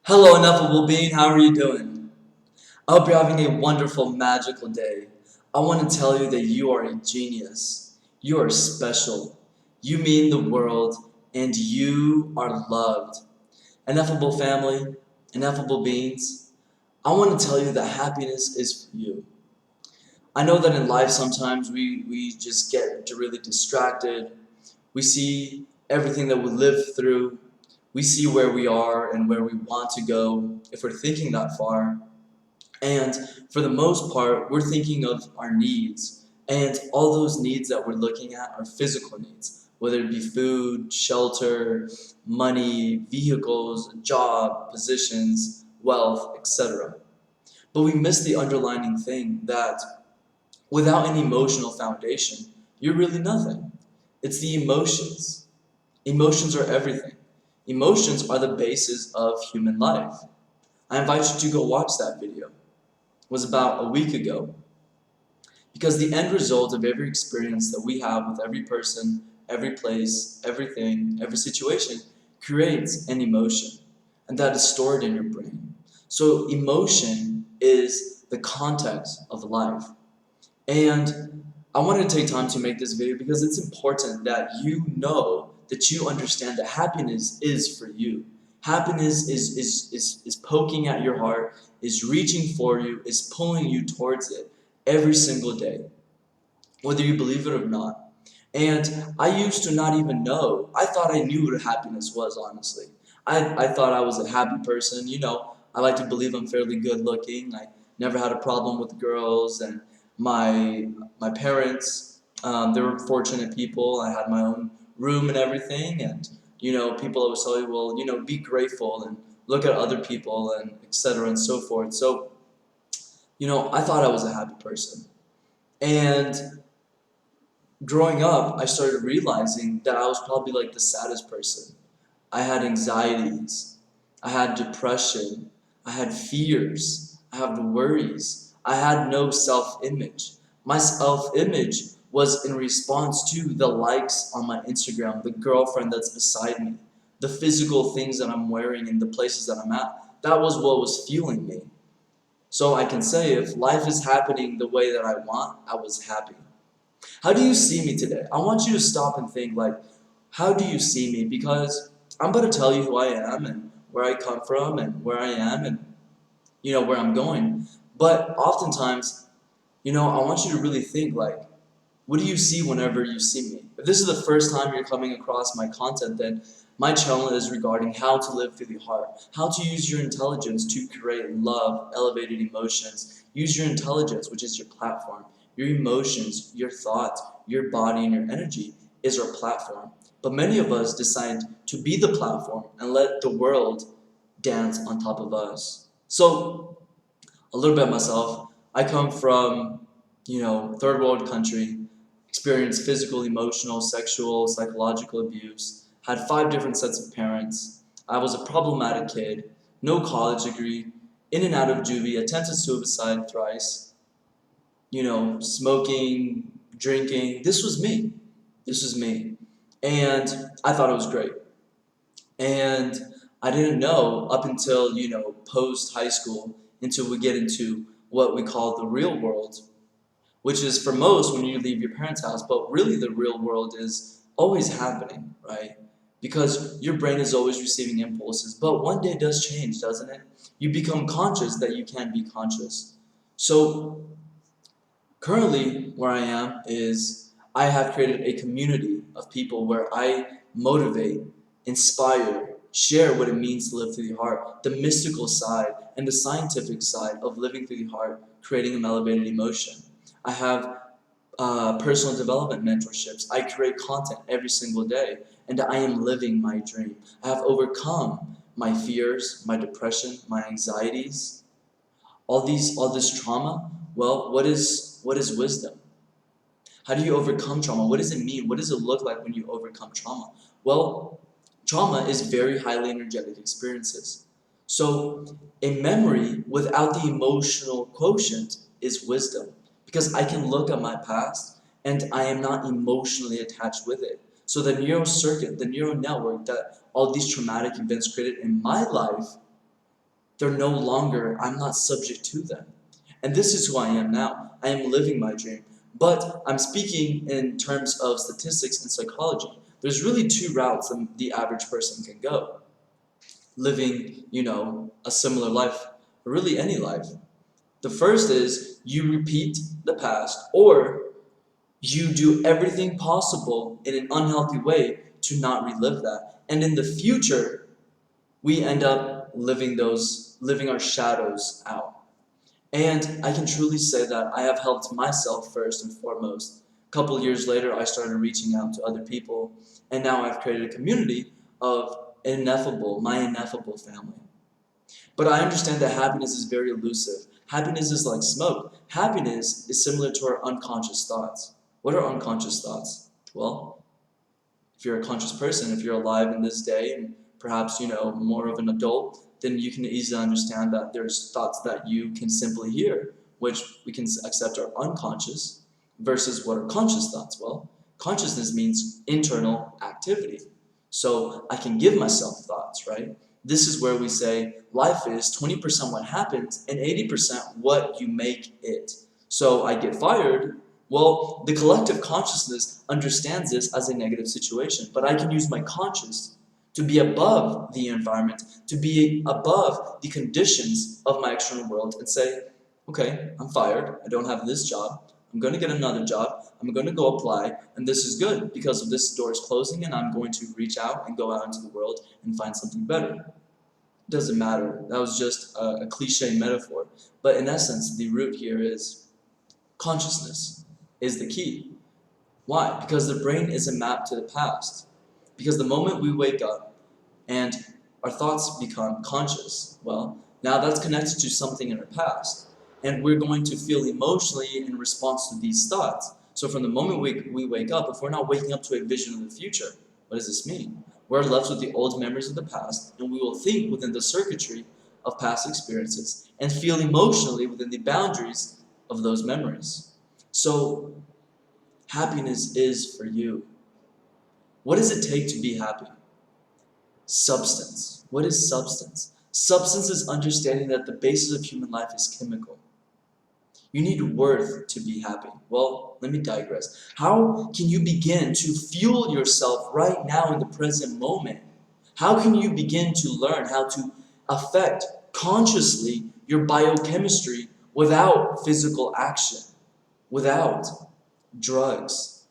Hello, ineffable being. How are you doing? I hope you're having a wonderful, magical day. I want to tell you that you are a genius. You are special. You mean the world, and you are loved. Ineffable family, ineffable beings, I want to tell you that happiness is for you. I know that in life sometimes we just get really distracted. We see everything that we live through. We see where we are and where we want to go if we're thinking that far. And for the most part, we're thinking of our needs. And all those needs that we're looking at are physical needs, whether it be food, shelter, money, vehicles, job, positions, wealth, etc. But we miss the underlining thing that without an emotional foundation, you're really nothing. It's the emotions. Emotions are everything. Emotions are the basis of human life. I invite you to go watch that video. It was about a week ago. Because the end result of every experience that we have with every person, every place, everything, every situation creates an emotion. And that is stored in your brain. So emotion is the context of life. And I wanted to take time to make this video because it's important that you know that you understand that happiness is for you. Happiness is poking at your heart, is reaching for you, is pulling you towards it every single day, whether you believe it or not. And I used to not even know. I thought I knew what happiness was, honestly. I thought I was a happy person. I like to believe I'm fairly good looking. I never had a problem with girls, and my parents, they were fortunate people. I had my own room and everything, and people always tell you, well, be grateful and look at other people and etc. and so forth. So, I thought I was a happy person. And growing up, I started realizing that I was probably like the saddest person. I had anxieties, I had depression, I had fears, I had worries, I had no self-image. My self-image was in response to the likes on my Instagram, the girlfriend that's beside me, the physical things that I'm wearing and the places that I'm at. That was what was fueling me. So I can say if life is happening the way that I want, I was happy. How do you see me today? I want you to stop and think like, how do you see me? Because I'm about to tell you who I am and where I come from and where I am and where I'm going. But oftentimes, I want you to really think like, what do you see whenever you see me? If this is the first time you're coming across my content, then my channel is regarding how to live through the heart, how to use your intelligence to create love, elevated emotions. Use your intelligence, which is your platform. Your emotions, your thoughts, your body, and your energy is our platform. But many of us decide to be the platform and let the world dance on top of us. So, a little bit of myself. I come from, third world country, experienced physical, emotional, sexual, psychological abuse, had 5 different sets of parents. I was a problematic kid, no college degree, in and out of juvie, attempted suicide thrice, smoking, drinking. This was me. This was me. And I thought it was great. And I didn't know up until, post high school, until we get into what we call the real world, which is for most when you leave your parents' house, but really the real world is always happening, right? Because your brain is always receiving impulses, but one day does change, doesn't it? You become conscious that you can be conscious. So currently, where I am is I have created a community of people where I motivate, inspire, share what it means to live through the heart, the mystical side and the scientific side of living through the heart, creating an elevated emotion. I have personal development mentorships. I create content every single day, and I am living my dream. I have overcome my fears, my depression, my anxieties, all this trauma. Well, what is wisdom? How do you overcome trauma? What does it mean? What does it look like when you overcome trauma? Well, trauma is very highly energetic experiences. So a memory without the emotional quotient is wisdom, because I can look at my past and I am not emotionally attached with it. So the neural circuit, the neural network that all these traumatic events created in my life I'm not subject to them. And this is who I am now. I am living my dream. But I'm speaking in terms of statistics and psychology. There's really two routes that the average person can go. Living, a similar life, or really any life. The first is you repeat the past, or you do everything possible in an unhealthy way to not relive that. And in the future, we end up living our shadows out. And I can truly say that I have helped myself first and foremost. A couple years later, I started reaching out to other people, and now I've created a community of my ineffable family. But I understand that happiness is very elusive. Happiness is like smoke. Happiness is similar to our unconscious thoughts. What are unconscious thoughts? Well, if you're a conscious person, if you're alive in this day, and perhaps, more of an adult, then you can easily understand that there's thoughts that you can simply hear, which we can accept are unconscious, versus what are conscious thoughts. Well, consciousness means internal activity. So I can give myself thoughts, right? This is where we say life is 20% what happens and 80% what you make it. So I get fired. Well, the collective consciousness understands this as a negative situation, but I can use my conscious to be above the environment, to be above the conditions of my external world and say, okay, I'm fired, I don't have this job, I'm going to get another job, I'm going to go apply, and this is good because of this door is closing and I'm going to reach out and go out into the world and find something better. Doesn't matter, that was just a cliche metaphor, but in essence, the root here is consciousness is the key. Why? Because the brain is a map to the past. Because the moment we wake up and our thoughts become conscious, well, now that's connected to something in our past. And we're going to feel emotionally in response to these thoughts. So from the moment we wake up, if we're not waking up to a vision of the future, what does this mean? We're left with the old memories of the past, and we will think within the circuitry of past experiences and feel emotionally within the boundaries of those memories. So happiness is for you. What does it take to be happy? Substance. What is substance? Substance is understanding that the basis of human life is chemical. You need worth to be happy. Well, let me digress. How can you begin to fuel yourself right now in the present moment? How can you begin to learn how to affect consciously your biochemistry without physical action, without drugs?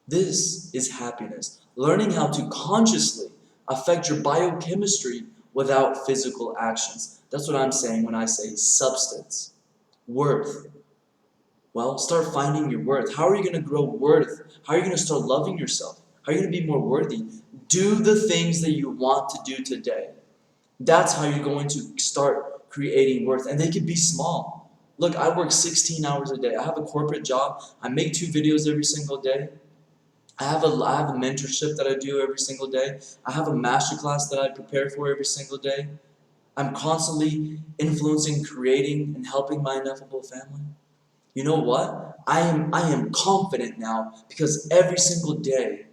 This is happiness. Learning how to consciously affect your biochemistry without physical actions. That's what I'm saying when I say substance. Worth. Well, start finding your worth. How are you going to grow worth? How are you going to start loving yourself? How are you going to be more worthy? Do the things that you want to do today. That's how you're going to start creating worth. And they could be small. Look, I work 16 hours a day. I have a corporate job. I make 2 videos every single day. I have a mentorship that I do every single day. I have a masterclass that I prepare for every single day. I'm constantly influencing, creating, and helping my ineffable family. You know what? I am confident now because every single day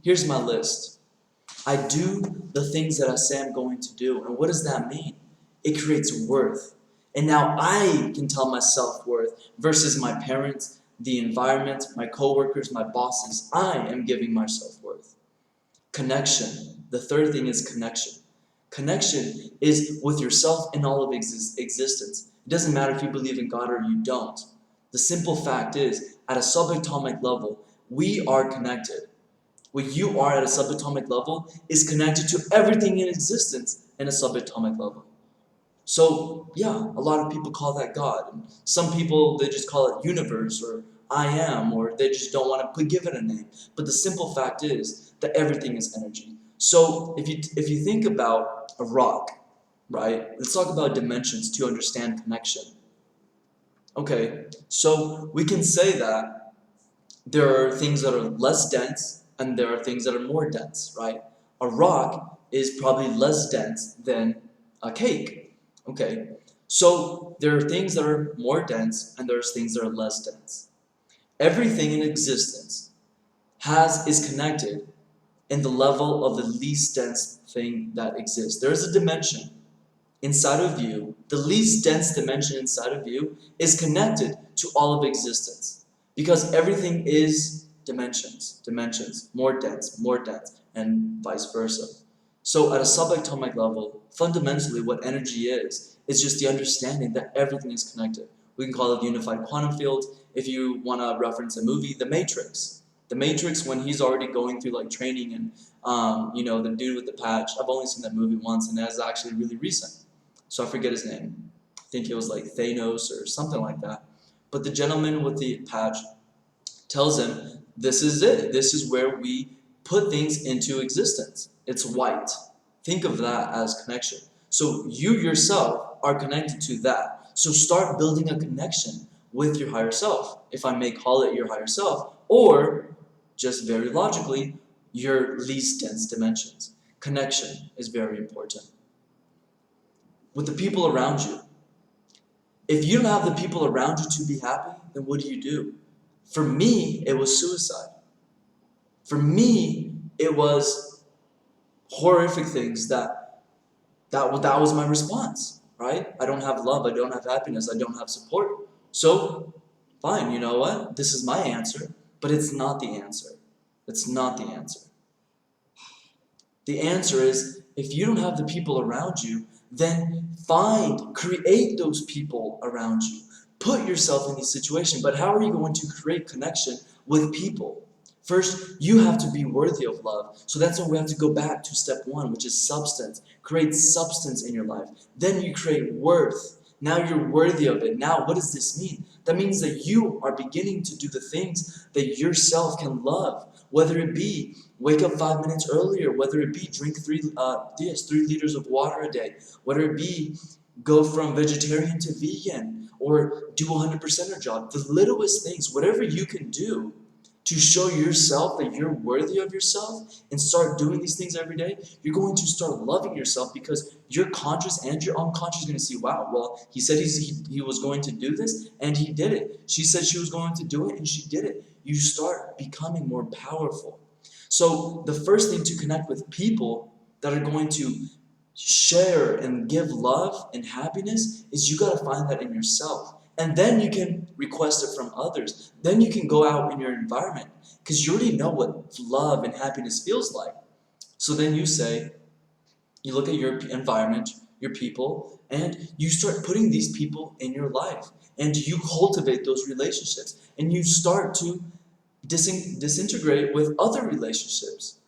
here's my list. I do the things that I say I'm going to do. And what does that mean? It creates worth. And now I can tell my self-worth versus my parents, the environment, my coworkers, my bosses. I am giving my self-worth. Connection. The third thing is connection. Connection is with yourself and all of existence. It doesn't matter if you believe in God or you don't. The simple fact is, at a subatomic level, we are connected. What you are at a subatomic level is connected to everything in existence in a subatomic level. So, yeah, a lot of people call that God. And some people, they just call it universe or I am, or they just don't want to give it a name. But the simple fact is that everything is energy. So, if you think about a rock, right? Let's talk about dimensions to understand connection. Okay, so we can say that there are things that are less dense and there are things that are more dense, right? A rock is probably less dense than a cake. Okay, so there are things that are more dense and there's things that are less dense. Everything in existence is connected in the level of the least dense thing that exists. There is a dimension inside of you, the least dense dimension inside of you, is connected to all of existence. Because everything is dimensions, more dense, and vice versa. So at a subatomic level, fundamentally what energy is just the understanding that everything is connected. We can call it the unified quantum field. If you want to reference a movie, The Matrix. The Matrix, when he's already going through like training and the dude with the patch. I've only seen that movie once, and that's actually really recent. So I forget his name. I think it was like Thanos or something like that. But the gentleman with the patch tells him, this is it. This is where we put things into existence. It's white. Think of that as connection. So you yourself are connected to that. So start building a connection with your higher self, if I may call it your higher self, or just very logically, your least dense dimensions. Connection is very important. With the people around you. If you don't have the people around you to be happy, then what do? For me, it was suicide. For me, it was horrific things that was my response, right? I don't have love, I don't have happiness, I don't have support. So, fine, you know what? This is my answer, but it's not the answer. It's not the answer. The answer is, if you don't have the people around you, then create those people around you. Put yourself in these situations. But how are you going to create connection with people? First, you have to be worthy of love. So that's why we have to go back to step one, which is substance. Create substance in your life. Then you create worth. Now you're worthy of it. Now, what does this mean? That means that you are beginning to do the things that yourself can love. Whether it be wake up 5 minutes earlier, whether it be drink 3 liters of water a day, whether it be go from vegetarian to vegan, or do a 100%er job. The littlest things, whatever you can do to show yourself that you're worthy of yourself and start doing these things every day, you're going to start loving yourself, because your conscious and your unconscious is going to see, wow, well, he said he was going to do this and he did it. She said she was going to do it and she did it. You start becoming more powerful. So the first thing to connect with people that are going to share and give love and happiness is you got to find that in yourself. And then you can request it from others. Then you can go out in your environment, because you already know what love and happiness feels like. So then you look at your environment, your people, and you start putting these people in your life. And you cultivate those relationships. And you start to disintegrate with other relationships.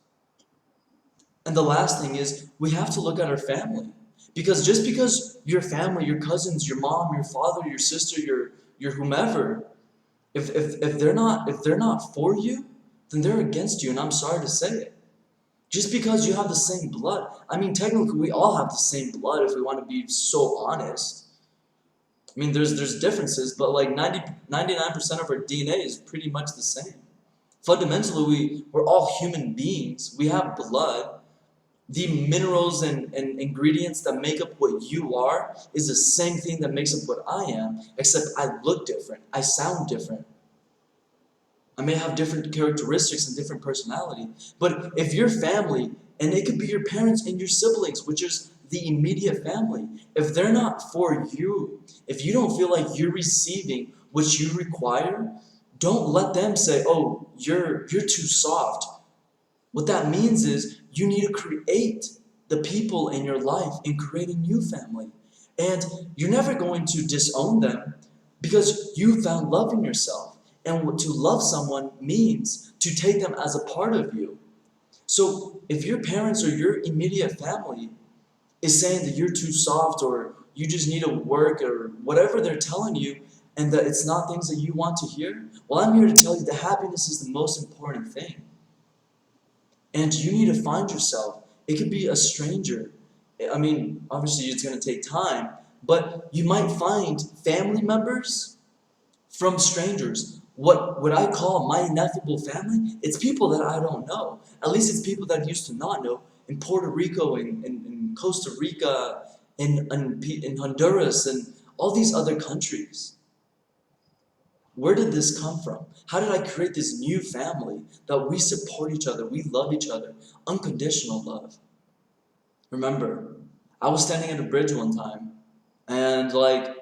And the last thing is, we have to look at our family. Because just because your family, your cousins, your mom, your father, your sister, your whomever, if they're not for you, then they're against you, and I'm sorry to say it. Just because you have the same blood. I mean, technically we all have the same blood if we want to be so honest. I mean, there's differences, but like 99% of our DNA is pretty much the same. Fundamentally, we're all human beings. We have blood. The minerals and ingredients that make up what you are is the same thing that makes up what I am, except I look different. I sound different. I may have different characteristics and different personality. But if your family, and it could be your parents and your siblings, which is the immediate family, if they're not for you, if you don't feel like you're receiving what you require, don't let them say, oh, you're too soft. What that means is you need to create the people in your life and create a new family. And you're never going to disown them, because you found love in yourself. And to love someone means to take them as a part of you. So if your parents or your immediate family is saying that you're too soft, or you just need to work, or whatever they're telling you, and that it's not things that you want to hear, well, I'm here to tell you that happiness is the most important thing. And you need to find yourself. It could be a stranger. I mean, obviously it's going to take time, but you might find family members from strangers. What I call my ineffable family, it's people that I don't know. At least it's people that I used to not know in Puerto Rico, in Costa Rica, in Honduras, and all these other countries. Where did this come from? How did I create this new family that we support each other, we love each other, unconditional love? Remember, I was standing at a bridge one time, and like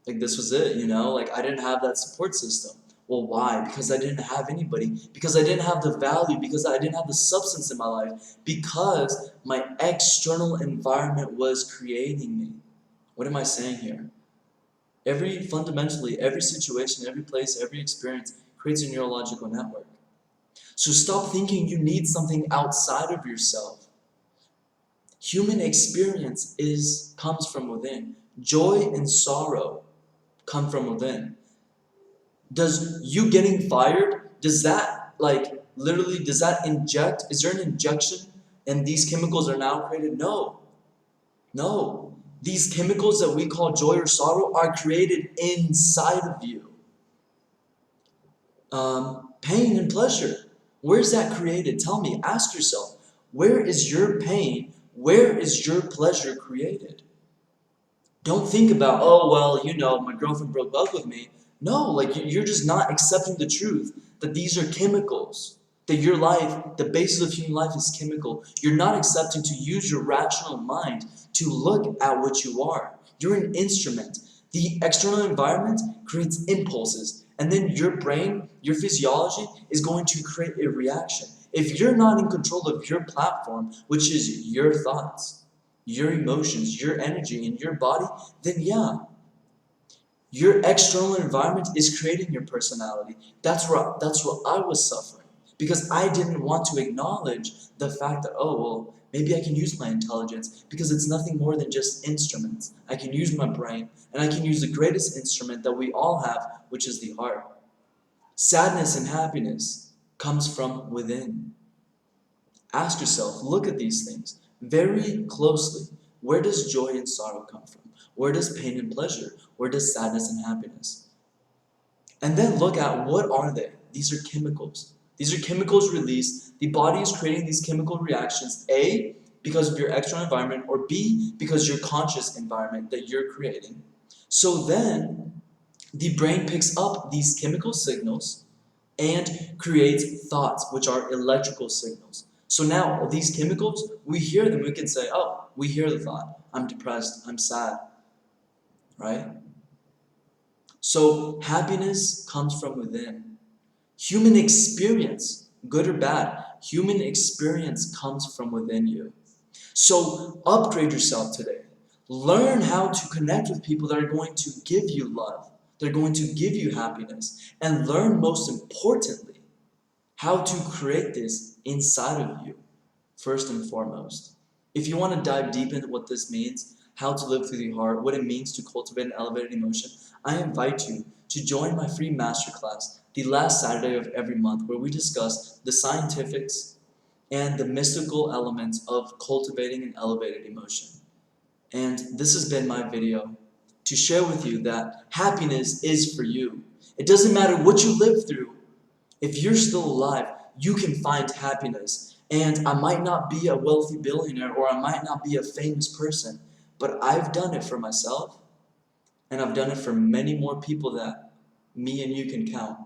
this was it, you know? Like I didn't have that support system. Well, why? Because I didn't have anybody. Because I didn't have the value. Because I didn't have the substance in my life. Because my external environment was creating me. What am I saying here? Fundamentally, every situation, every place, every experience creates a neurological network. So stop thinking you need something outside of yourself. Human experience comes from within. Joy and sorrow come from within. Does you getting fired, does that does that inject, is there an injection and these chemicals are now created? No. No. These chemicals that we call joy or sorrow are created inside of you. Pain and pleasure, where's that created? Tell me, ask yourself, where is your pain, where is your pleasure created? Don't think about, oh, well, you know, my girlfriend broke up with me. No, like you're just not accepting the truth that these are chemicals. That your life, the basis of human life is chemical. You're not accepting to use your rational mind to look at what you are. You're an instrument. The external environment creates impulses. And then your brain, your physiology is going to create a reaction. If you're not in control of your platform, which is your thoughts, your emotions, your energy, and your body, then yeah, your external environment is creating your personality. That's what I was suffering. Because I didn't want to acknowledge the fact that, oh, well, maybe I can use my intelligence because it's nothing more than just instruments. I can use my brain, and I can use the greatest instrument that we all have, which is the heart. Sadness and happiness comes from within. Ask yourself, look at these things very closely. Where does joy and sorrow come from? Where does pain and pleasure? Where does sadness and happiness? And then look at what are they? These are chemicals. These are chemicals released. The body is creating these chemical reactions, A, because of your external environment, or B, because your conscious environment that you're creating. So then, the brain picks up these chemical signals and creates thoughts, which are electrical signals. So now, these chemicals, we hear them, we can say, oh, we hear the thought, I'm depressed, I'm sad, right? So happiness comes from within. Human experience, good or bad, human experience comes from within you. So upgrade yourself today. Learn how to connect with people that are going to give you love. They're going to give you happiness. And learn, most importantly, how to create this inside of you, first and foremost. If you want to dive deep into what this means, how to live through the heart, what it means to cultivate an elevated emotion, I invite you to join my free masterclass the last Saturday of every month, where we discuss the scientifics and the mystical elements of cultivating an elevated emotion. And this has been my video to share with you that happiness is for you. It doesn't matter what you live through. If you're still alive, you can find happiness. And I might not be a wealthy billionaire, or I might not be a famous person, but I've done it for myself, and I've done it for many more people that me and you can count.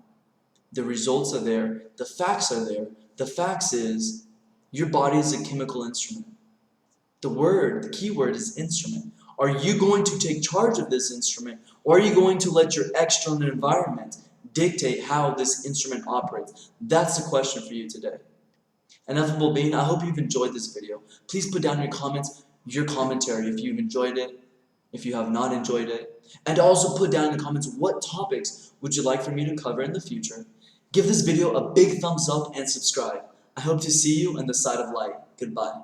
The results are there. The facts are there. The facts is your body is a chemical instrument. The key word is instrument. Are you going to take charge of this instrument, or are you going to let your external environment dictate how this instrument operates? That's the question for you today. Ineffable being, I hope you've enjoyed this video. Please put down your comments, your commentary if you've enjoyed it, if you have not enjoyed it. And also put down in the comments what topics would you like for me to cover in the future. Give this video a big thumbs up and subscribe. I hope to see you on the side of light. Goodbye.